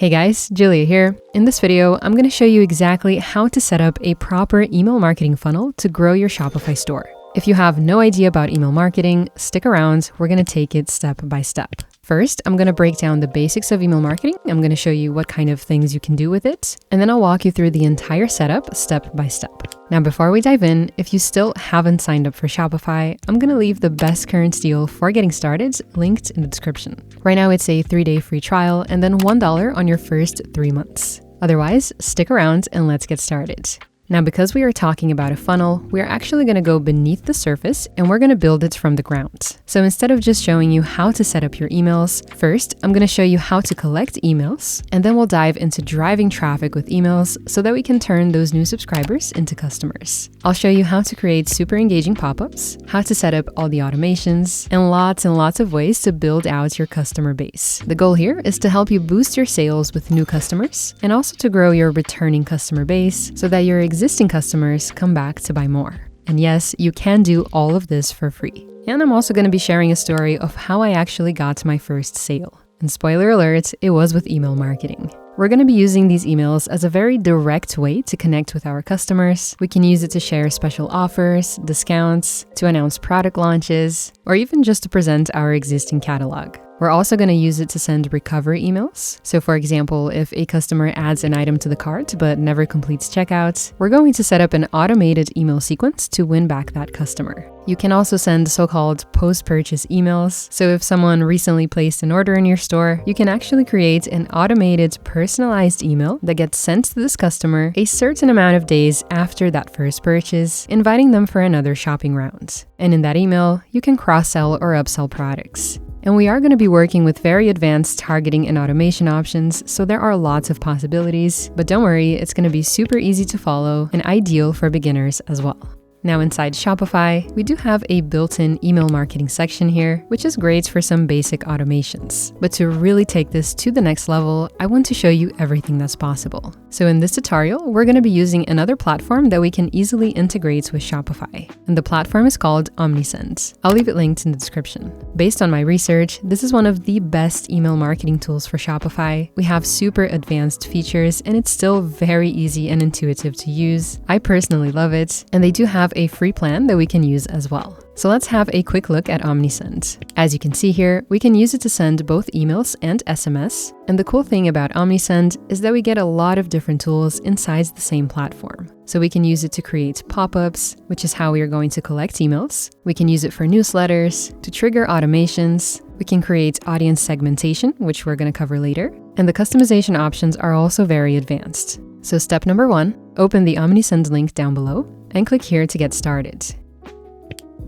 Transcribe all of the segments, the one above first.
Hey guys, Julia here. In this video, I'm going to show you exactly how to set up a proper email marketing funnel to grow your Shopify store. If you have no idea about email marketing, stick around. We're going to take it step by step. First, I'm going to break down the basics of email marketing. I'm going to show you what kind of things you can do with it, and then I'll walk you through the entire setup step by step. Now, before we dive in, if you still haven't signed up for Shopify, I'm going to leave the best current deal for getting started linked in the description. Right now, it's a 3-day free trial and then $1 on your first 3 months. Otherwise, stick around and let's get started. Now, because we are talking about a funnel, we are actually going to go beneath the surface and we're going to build it from the ground. So instead of just showing you how to set up your emails, first, I'm going to show you how to collect emails, and then we'll dive into driving traffic with emails so that we can turn those new subscribers into customers. I'll show you how to create super engaging pop-ups, how to set up all the automations, and lots of ways to build out your customer base. The goal here is to help you boost your sales with new customers and also to grow your returning customer base so that your existing customers come back to buy more. And yes, you can do all of this for free. And I'm also going to be sharing a story of how I actually got my first sale. And spoiler alert, it was with email marketing. We're going to be using these emails as a very direct way to connect with our customers. We can use it to share special offers, discounts, to announce product launches, or even just to present our existing catalog. We're also going to use it to send recovery emails. So for example, if a customer adds an item to the cart but never completes checkout, we're going to set up an automated email sequence to win back that customer. You can also send so-called post-purchase emails. So if someone recently placed an order in your store, you can actually create an automated personalized email that gets sent to this customer a certain amount of days after that first purchase, inviting them for another shopping round. And in that email, you can cross-sell or upsell products. And we are going to be working with very advanced targeting and automation options, so there are lots of possibilities. But don't worry, it's going to be super easy to follow and ideal for beginners as well. Now inside Shopify, we do have a built-in email marketing section here, which is great for some basic automations. But to really take this to the next level, I want to show you everything that's possible. So in this tutorial, we're going to be using another platform that we can easily integrate with Shopify. And the platform is called Omnisend. I'll leave it linked in the description. Based on my research, this is one of the best email marketing tools for Shopify. We have super advanced features and it's still very easy and intuitive to use. I personally love it, and they do have a free plan that we can use as well. So let's have a quick look at Omnisend. As you can see here, we can use it to send both emails and SMS. And the cool thing about Omnisend is that we get a lot of different tools inside the same platform. So we can use it to create pop-ups, which is how we are going to collect emails. We can use it for newsletters, to trigger automations. We can create audience segmentation, which we're going to cover later. And the customization options are also very advanced. So step number 1, open the Omnisend link down below and click here to get started.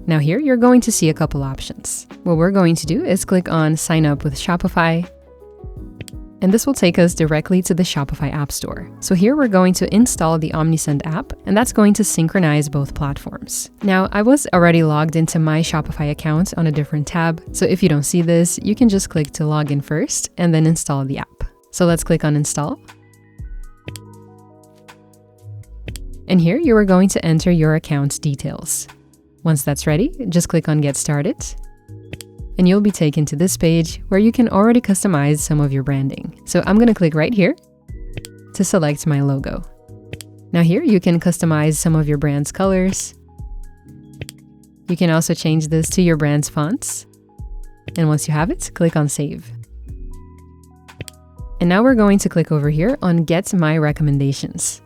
Now here, you're going to see a couple options. What we're going to do is click on Sign Up with Shopify, and this will take us directly to the Shopify App Store. So here we're going to install the Omnisend app, and that's going to synchronize both platforms. Now, I was already logged into my Shopify account on a different tab, so if you don't see this, you can just click to log in first and then install the app. So let's click on Install. And here you are going to enter your account details. Once that's ready, just click on Get Started, and you'll be taken to this page where you can already customize some of your branding. So I'm going to click right here to select my logo. Now here you can customize some of your brand's colors. You can also change this to your brand's fonts. And once you have it, click on Save. And now we're going to click over here on Get My Recommendations.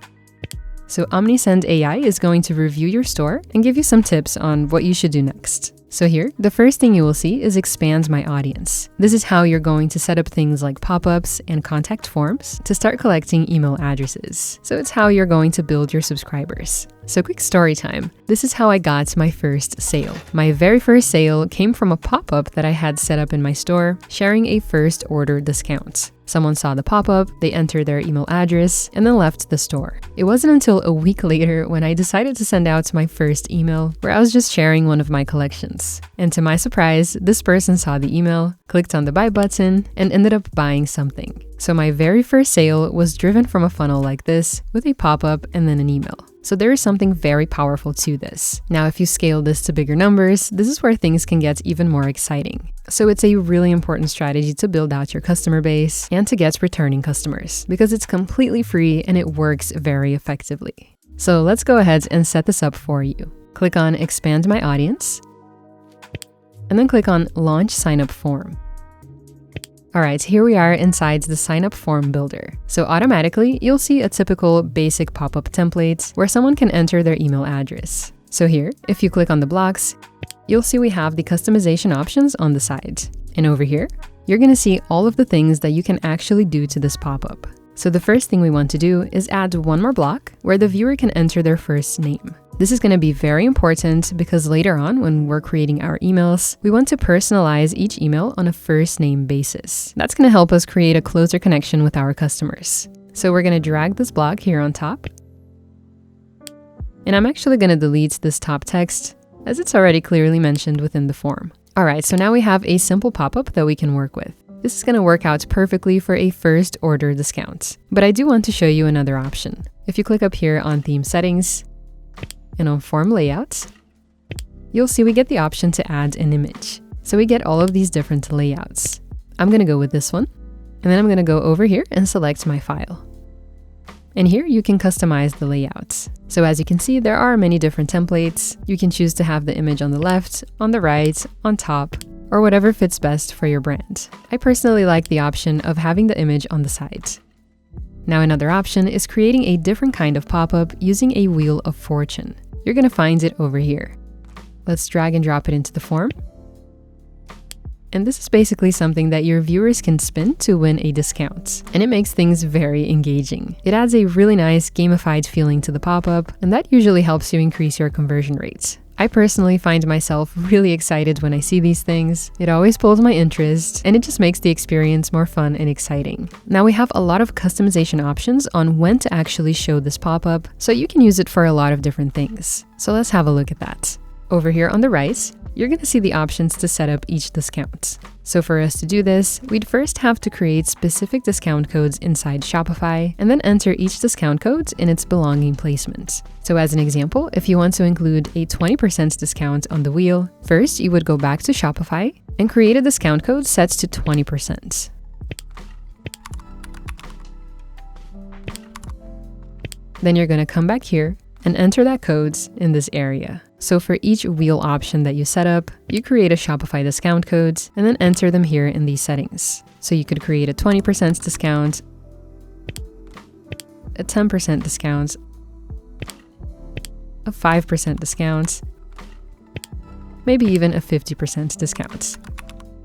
So Omnisend AI is going to review your store and give you some tips on what you should do next. So here, the first thing you will see is Expand My Audience. This is how you're going to set up things like pop-ups and contact forms to start collecting email addresses. So it's how you're going to build your subscribers. So quick story time. This is how I got my first sale. My very first sale came from a pop-up that I had set up in my store, sharing a first order discount. Someone saw the pop-up, they entered their email address, and then left the store. It wasn't until a week later when I decided to send out my first email, where I was just sharing one of my collections. And to my surprise, this person saw the email, clicked on the buy button, and ended up buying something. So my very first sale was driven from a funnel like this, with a pop-up and then an email. So there is something very powerful to this. Now, if you scale this to bigger numbers, this is where things can get even more exciting. So it's a really important strategy to build out your customer base and to get returning customers because it's completely free and it works very effectively. So let's go ahead and set this up for you. Click on Expand My Audience, and then click on Launch Sign Up Form. All right, here we are inside the sign up form builder. So automatically, you'll see a typical basic pop-up template where someone can enter their email address. So here, if you click on the blocks, you'll see we have the customization options on the side. And over here, you're gonna see all of the things that you can actually do to this pop-up. So the first thing we want to do is add one more block where the viewer can enter their first name. This is going to be very important because later on when we're creating our emails, we want to personalize each email on a first name basis. That's going to help us create a closer connection with our customers. So we're going to drag this block here on top. And I'm actually going to delete this top text as it's already clearly mentioned within the form. All right, so now we have a simple pop-up that we can work with. This is going to work out perfectly for a first order discount. But I do want to show you another option. If you click up here on Theme Settings and on Form Layouts, you'll see we get the option to add an image. So we get all of these different layouts. I'm going to go with this one, and then I'm going to go over here and select my file. And here you can customize the layouts. So as you can see, there are many different templates. You can choose to have the image on the left, on the right, on top, or whatever fits best for your brand. I personally like the option of having the image on the side. Now another option is creating a different kind of pop-up using a Wheel of Fortune. You're gonna find it over here. Let's drag and drop it into the form. And this is basically something that your viewers can spin to win a discount. And it makes things very engaging. It adds a really nice gamified feeling to the pop-up, and that usually helps you increase your conversion rates. I personally find myself really excited when I see these things. It always pulls my interest, and it just makes the experience more fun and exciting. Now we have a lot of customization options on when to actually show this pop-up, so you can use it for a lot of different things. So let's have a look at that. Over here on the right, you're going to see the options to set up each discount. So for us to do this, we'd first have to create specific discount codes inside Shopify and then enter each discount code in its belonging placement. So as an example, if you want to include a 20% discount on the wheel, first you would go back to Shopify and create a discount code set to 20%. Then you're going to come back here and enter that code in this area. So for each wheel option that you set up, you create a Shopify discount code and then enter them here in these settings. So you could create a 20% discount, a 10% discount, a 5% discount, maybe even a 50% discount.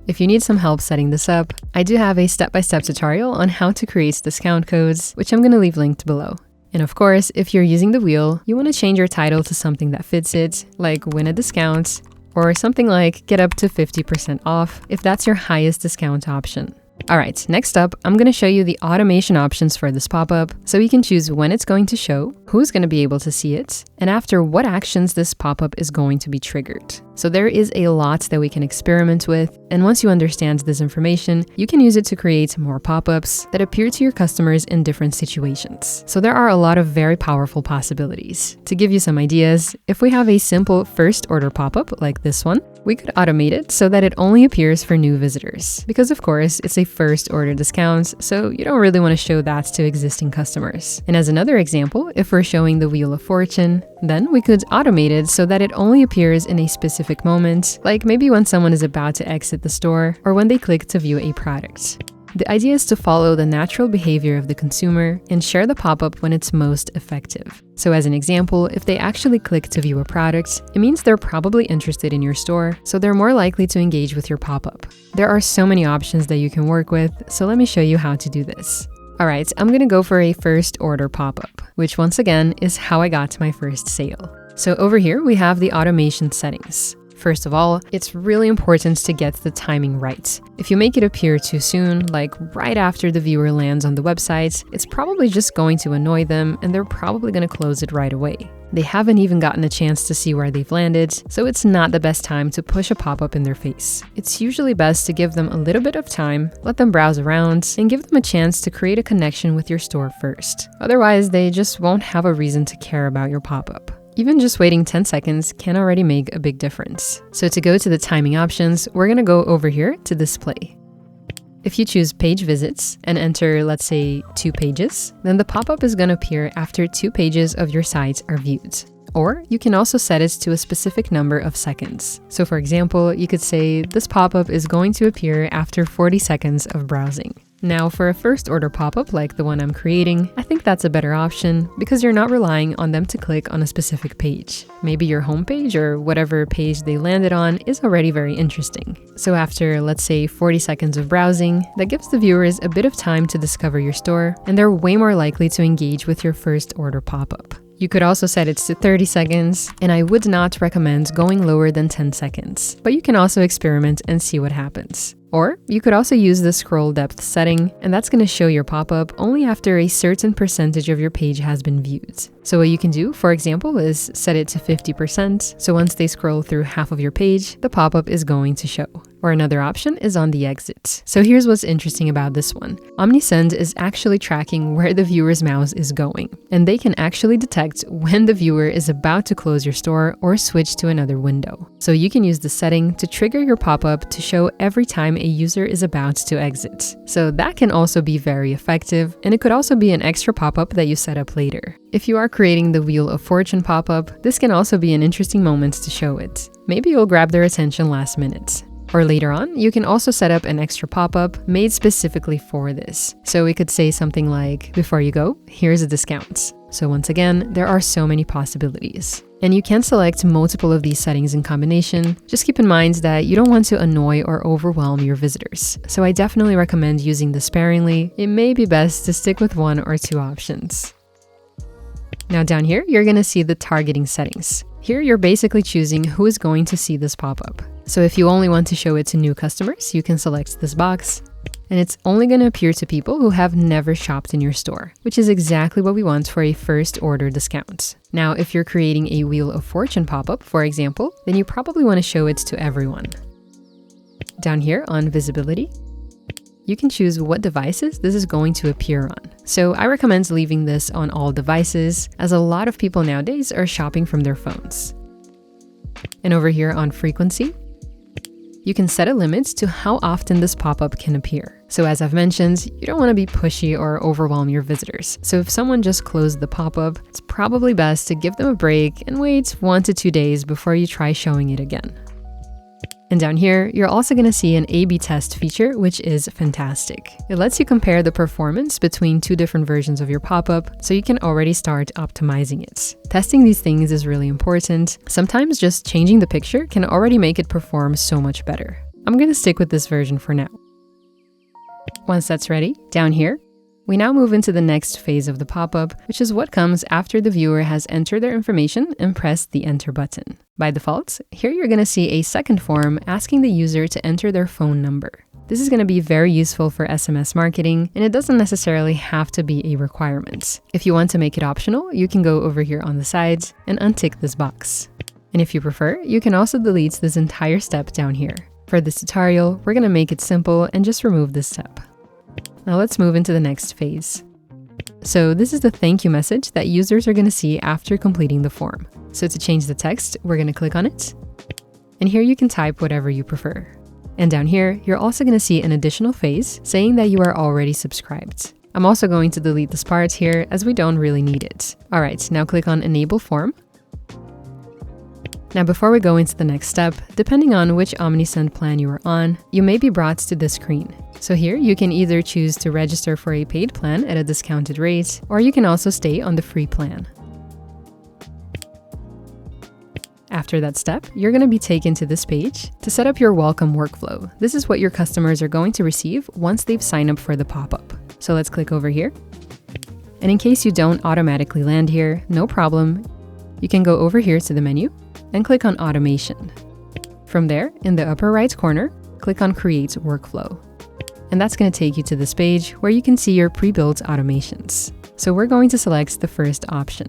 If you need some help setting this up, I do have a step-by-step tutorial on how to create discount codes, which I'm going to leave linked below. And of course, if you're using the wheel, you want to change your title to something that fits it, like win a discount, or something like get up to 50% off if that's your highest discount option. All right, next up, I'm going to show you the automation options for this pop-up so you can choose when it's going to show, who's going to be able to see it, and after what actions this pop-up is going to be triggered. So there is a lot that we can experiment with, and once you understand this information, you can use it to create more pop-ups that appear to your customers in different situations. So there are a lot of very powerful possibilities. To give you some ideas, if we have a simple first order pop-up like this one, we could automate it so that it only appears for new visitors. Because of course, it's a first order discount, so you don't really want to show that to existing customers. And as another example, if we're showing the Wheel of Fortune, then we could automate it so that it only appears in a specific moment, like maybe when someone is about to exit the store or when they click to view a product. The idea is to follow the natural behavior of the consumer and share the pop-up when it's most effective. So as an example, if they actually click to view a product, it means they're probably interested in your store, so they're more likely to engage with your pop-up. There are so many options that you can work with, so let me show you how to do this. All right, I'm gonna go for a first order pop-up, which once again is how I got my first sale. So over here, we have the automation settings. First of all, it's really important to get the timing right. If you make it appear too soon, like right after the viewer lands on the website, it's probably just going to annoy them and they're probably going to close it right away. They haven't even gotten a chance to see where they've landed, so it's not the best time to push a pop-up in their face. It's usually best to give them a little bit of time, let them browse around, and give them a chance to create a connection with your store first. Otherwise, they just won't have a reason to care about your pop-up. Even just waiting 10 seconds can already make a big difference. So to go to the timing options, we're gonna go over here to display. If you choose page visits and enter, let's say, 2 pages, then the pop-up is gonna appear after 2 pages of your site are viewed. Or you can also set it to a specific number of seconds. So for example, you could say this pop-up is going to appear after 40 seconds of browsing. Now for a first order pop-up like the one I'm creating, I think that's a better option because you're not relying on them to click on a specific page. Maybe your homepage or whatever page they landed on is already very interesting. So after, let's say, 40 seconds of browsing, that gives the viewers a bit of time to discover your store, and they're way more likely to engage with your first order pop-up. You could also set it to 30 seconds, and I would not recommend going lower than 10 seconds, but you can also experiment and see what happens. Or you could also use the scroll depth setting, and that's going to show your pop-up only after a certain percentage of your page has been viewed. So what you can do, for example, is set it to 50%, so once they scroll through half of your page, the pop-up is going to show. Or another option is on the exit. So here's what's interesting about this one. Omnisend is actually tracking where the viewer's mouse is going, and they can actually detect when the viewer is about to close your store or switch to another window. So you can use the setting to trigger your pop-up to show every time a user is about to exit. So that can also be very effective, and it could also be an extra pop-up that you set up later. If you are creating the Wheel of Fortune pop-up, this can also be an interesting moment to show it. Maybe you'll grab their attention last minute. Or later on, you can also set up an extra pop-up made specifically for this. So we could say something like, before you go, here's a discount. So once again, there are so many possibilities. And you can select multiple of these settings in combination. Just keep in mind that you don't want to annoy or overwhelm your visitors. So I definitely recommend using this sparingly. It may be best to stick with 1 or 2 options. Now down here, you're gonna see the targeting settings. Here, you're basically choosing who is going to see this pop-up. So if you only want to show it to new customers, you can select this box, and it's only going to appear to people who have never shopped in your store, which is exactly what we want for a first order discount. Now, if you're creating a Wheel of Fortune pop-up, for example, then you probably want to show it to everyone. Down here on visibility, you can choose what devices this is going to appear on. So I recommend leaving this on all devices, as a lot of people nowadays are shopping from their phones. And over here on frequency, you can set a limit to how often this pop-up can appear. So as I've mentioned, you don't want to be pushy or overwhelm your visitors. So if someone just closed the pop-up, it's probably best to give them a break and wait 1 to 2 days before you try showing it again. And down here, you're also going to see an A/B test feature, which is fantastic. It lets you compare the performance between 2 different versions of your pop-up, so you can already start optimizing it. Testing these things is really important. Sometimes just changing the picture can already make it perform so much better. I'm going to stick with this version for now. Once that's ready, down here, we now move into the next phase of the pop-up, which is what comes after the viewer has entered their information and pressed the enter button. By default, here you're going to see a second form asking the user to enter their phone number. This is going to be very useful for SMS marketing, and it doesn't necessarily have to be a requirement. If you want to make it optional, you can go over here on the sides and untick this box. And if you prefer, you can also delete this entire step down here. For this tutorial, we're going to make it simple and just remove this step. Now let's move into the next phase. So this is the thank you message that users are going to see after completing the form. So to change the text, we're going to click on it. And here you can type whatever you prefer. And down here, you're also going to see an additional phase saying that you are already subscribed. I'm also going to delete this part here as we don't really need it. All right, now click on Enable Form. Now, before we go into the next step, depending on which Omnisend plan you are on, you may be brought to this screen. So here, you can either choose to register for a paid plan at a discounted rate, or you can also stay on the free plan. After that step, you're going to be taken to this page to set up your welcome workflow. This is what your customers are going to receive once they've signed up for the pop-up. So let's click over here. And in case you don't automatically land here, no problem. You can go over here to the menu and click on Automation. From there, in the upper right corner, click on Create Workflow. And that's going to take you to this page where you can see your pre-built automations. So we're going to select the first option.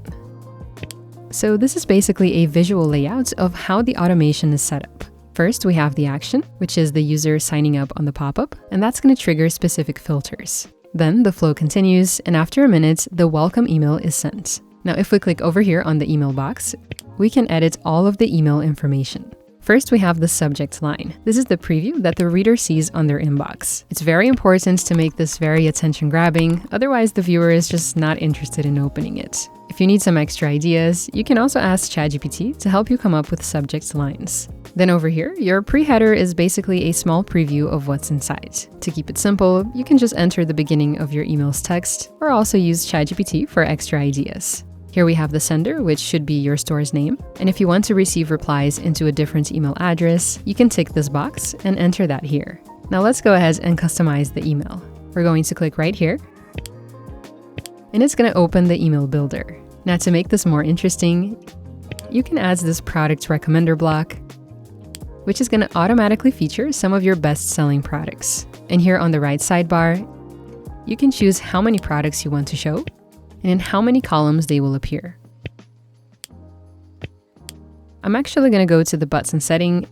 So this is basically a visual layout of how the automation is set up. First, we have the action, which is the user signing up on the pop-up, and that's going to trigger specific filters. Then the flow continues, and after a minute, the welcome email is sent. Now, if we click over here on the email box, we can edit all of the email information. First, we have the subject line. This is the preview that the reader sees on their inbox. It's very important to make this very attention-grabbing, otherwise the viewer is just not interested in opening it. If you need some extra ideas, you can also ask ChatGPT to help you come up with subject lines. Then over here, your pre-header is basically a small preview of what's inside. To keep it simple, you can just enter the beginning of your email's text, or also use ChatGPT for extra ideas. Here we have the sender, which should be your store's name. And if you want to receive replies into a different email address, you can tick this box and enter that here. Now let's go ahead and customize the email. We're going to click right here, and it's going to open the email builder. Now to make this more interesting, you can add this product recommender block, which is going to automatically feature some of your best-selling products. And here on the right sidebar, you can choose how many products you want to show and in how many columns they will appear. I'm actually going to go to the button setting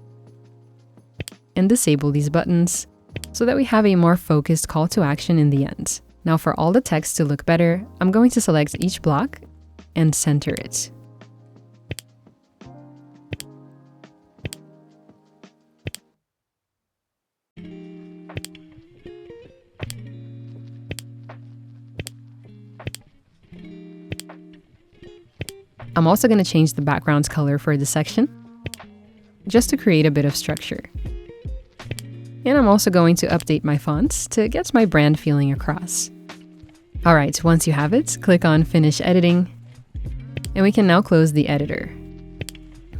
and disable these buttons so that we have a more focused call to action in the end. Now for all the text to look better, I'm going to select each block and center it. I'm also going to change the background's color for this section, just to create a bit of structure. And I'm also going to update my fonts to get my brand feeling across. All right, once you have it, click on Finish Editing, and we can now close the editor.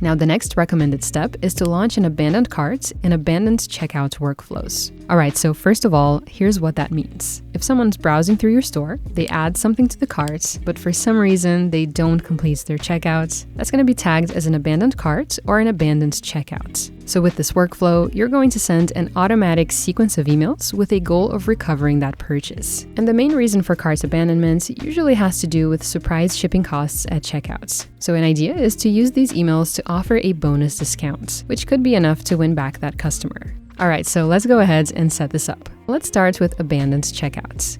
Now the next recommended step is to launch an abandoned cart and abandoned checkout workflows. All right, so first of all, here's what that means. If someone's browsing through your store, they add something to the cart, but for some reason they don't complete their checkout, that's going to be tagged as an abandoned cart or an abandoned checkout. So with this workflow, you're going to send an automatic sequence of emails with a goal of recovering that purchase. And the main reason for cart abandonment usually has to do with surprise shipping costs at checkouts. So an idea is to use these emails to offer a bonus discount, which could be enough to win back that customer. All right, so let's go ahead and set this up. Let's start with abandoned checkouts.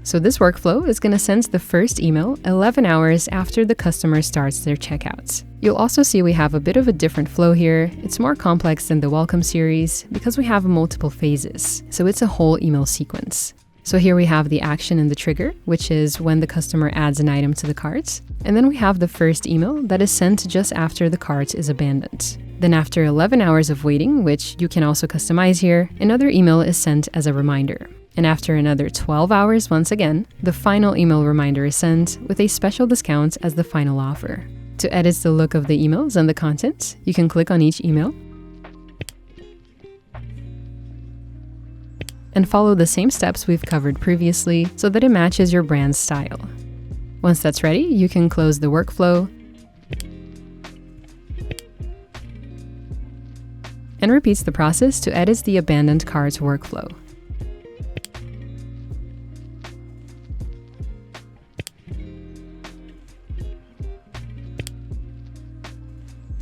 So this workflow is going to send the first email 11 hours after the customer starts their checkouts. You'll also see we have a bit of a different flow here. It's more complex than the welcome series because we have multiple phases. So it's a whole email sequence. So here we have the action and the trigger, which is when the customer adds an item to the cart. And then we have the first email that is sent just after the cart is abandoned. Then after 11 hours of waiting, which you can also customize here, another email is sent as a reminder. And after another 12 hours, once again, the final email reminder is sent with a special discount as the final offer. To edit the look of the emails and the content, you can click on each email and follow the same steps we've covered previously so that it matches your brand's style. Once that's ready, you can close the workflow and repeats the process to edit the abandoned cart workflow.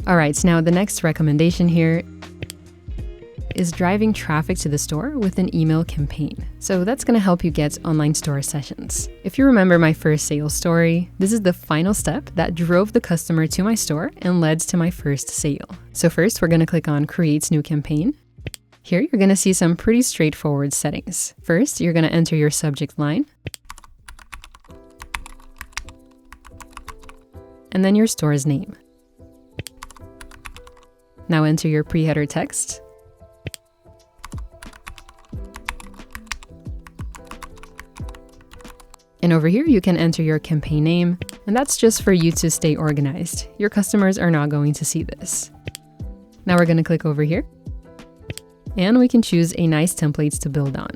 All right, now the next recommendation here is driving traffic to the store with an email campaign. So that's going to help you get online store sessions. If you remember my first sales story, this is the final step that drove the customer to my store and led to my first sale. So first, we're going to click on Create New Campaign. Here, you're going to see some pretty straightforward settings. First, you're going to enter your subject line, and then your store's name. Now enter your pre-header text. And over here, you can enter your campaign name, and that's just for you to stay organized. Your customers are not going to see this. Now we're going to click over here, and we can choose a nice template to build on.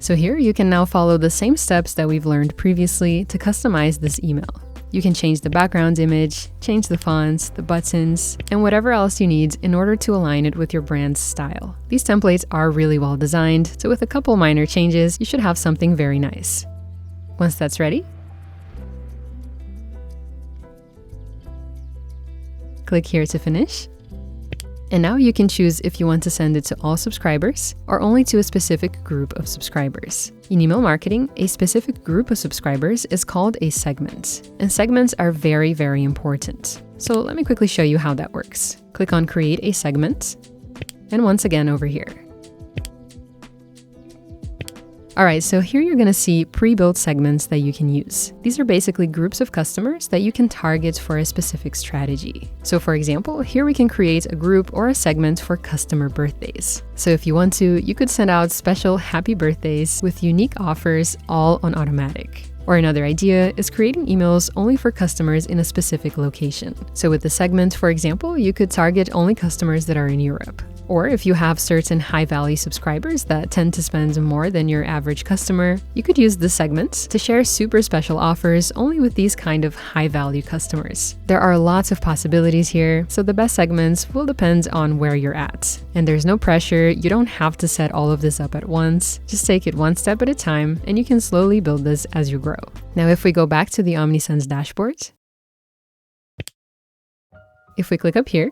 So here you can now follow the same steps that we've learned previously to customize this email. You can change the background image, change the fonts, the buttons, and whatever else you need in order to align it with your brand's style. These templates are really well designed, so with a couple minor changes, you should have something very nice. Once that's ready, click here to finish. And now you can choose if you want to send it to all subscribers or only to a specific group of subscribers. In email marketing, a specific group of subscribers is called a segment, and segments are very, very important. So let me quickly show you how that works. Click on Create a Segment, and once again over here. Alright, so here you're going to see pre-built segments that you can use. These are basically groups of customers that you can target for a specific strategy. So for example, here we can create a group or a segment for customer birthdays. So if you want to, you could send out special happy birthdays with unique offers all on automatic. Or another idea is creating emails only for customers in a specific location. So with the segment, for example, you could target only customers that are in Europe. Or if you have certain high-value subscribers that tend to spend more than your average customer, you could use the segments to share super special offers only with these kind of high-value customers. There are lots of possibilities here, so the best segments will depend on where you're at. And there's no pressure, you don't have to set all of this up at once. Just take it one step at a time, and you can slowly build this as you grow. Now, if we go back to the Omnisend dashboard, if we click up here,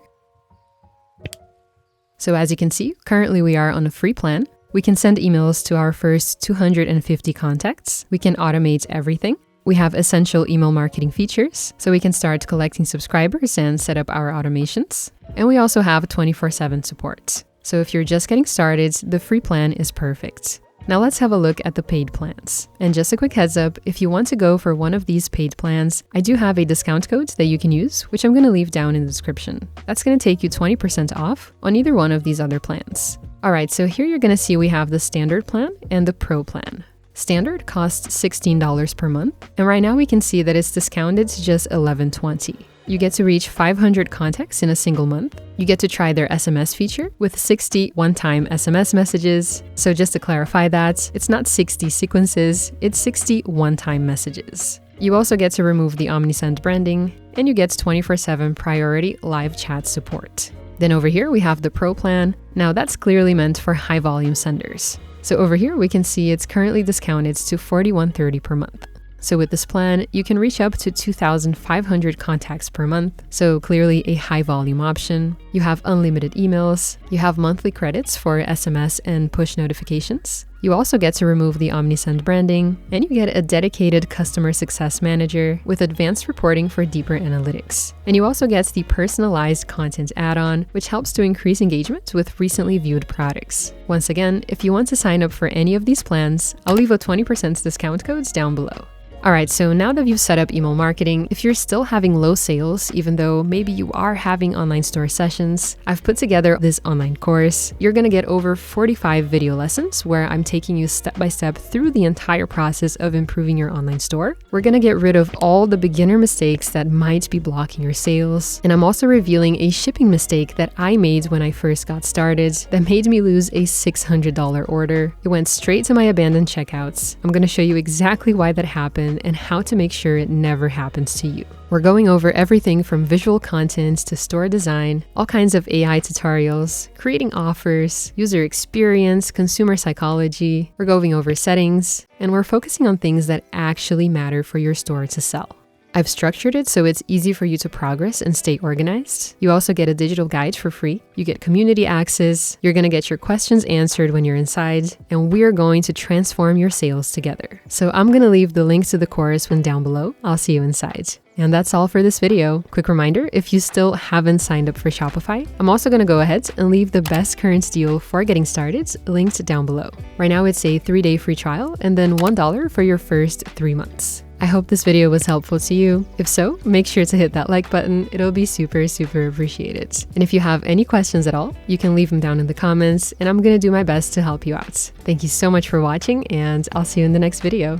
so as you can see, currently we are on a free plan. We can send emails to our first 250 contacts. We can automate everything. We have essential email marketing features, so we can start collecting subscribers and set up our automations. And we also have 24/7 support. So if you're just getting started, the free plan is perfect. Now let's have a look at the paid plans. And just a quick heads up, if you want to go for one of these paid plans, I do have a discount code that you can use, which I'm going to leave down in the description. That's going to take you 20% off on either one of these other plans. Alright, so here you're going to see we have the standard plan and the pro plan. Standard costs $16 per month, and right now we can see that it's discounted to just $11.20. You get to reach 500 contacts in a single month. You get to try their SMS feature with 60 one-time SMS messages. So just to clarify that, it's not 60 sequences, it's 60 one-time messages. You also get to remove the Omnisend branding, and you get 24/7 priority live chat support. Then over here we have the Pro plan. Now that's clearly meant for high volume senders. So over here we can see it's currently discounted to $41.30 per month. So with this plan, you can reach up to 2,500 contacts per month, so clearly a high volume option. You have unlimited emails, you have monthly credits for SMS and push notifications. You also get to remove the Omnisend branding, and you get a dedicated customer success manager with advanced reporting for deeper analytics. And you also get the personalized content add-on, which helps to increase engagement with recently viewed products. Once again, if you want to sign up for any of these plans, I'll leave a 20% discount codes down below. Alright, so now that you've set up email marketing, if you're still having low sales, even though maybe you are having online store sessions, I've put together this online course. You're going to get over 45 video lessons where I'm taking you step by step through the entire process of improving your online store. We're going to get rid of all the beginner mistakes that might be blocking your sales. And I'm also revealing a shipping mistake that I made when I first got started that made me lose a $600 order. It went straight to my abandoned checkouts. I'm going to show you exactly why that happened and how to make sure it never happens to you. We're going over everything from visual content to store design, all kinds of AI tutorials, creating offers, user experience, consumer psychology. We're going over settings, and we're focusing on things that actually matter for your store to sell. I've structured it so it's easy for you to progress and stay organized. You also get a digital guide for free. You get community access. You're going to get your questions answered when you're inside, and we are going to transform your sales together. So I'm going to leave the link to the course one down below. I'll see you inside. And that's all for this video. Quick reminder, if you still haven't signed up for Shopify, I'm also going to go ahead and leave the best current deal for getting started linked down below. Right now it's a 3-day free trial and then $1 for your first 3 months. I hope this video was helpful to you. If so, make sure to hit that like button. It'll be super appreciated. And if you have any questions at all, you can leave them down in the comments and I'm going to do my best to help you out. Thank you so much for watching, and I'll see you in the next video.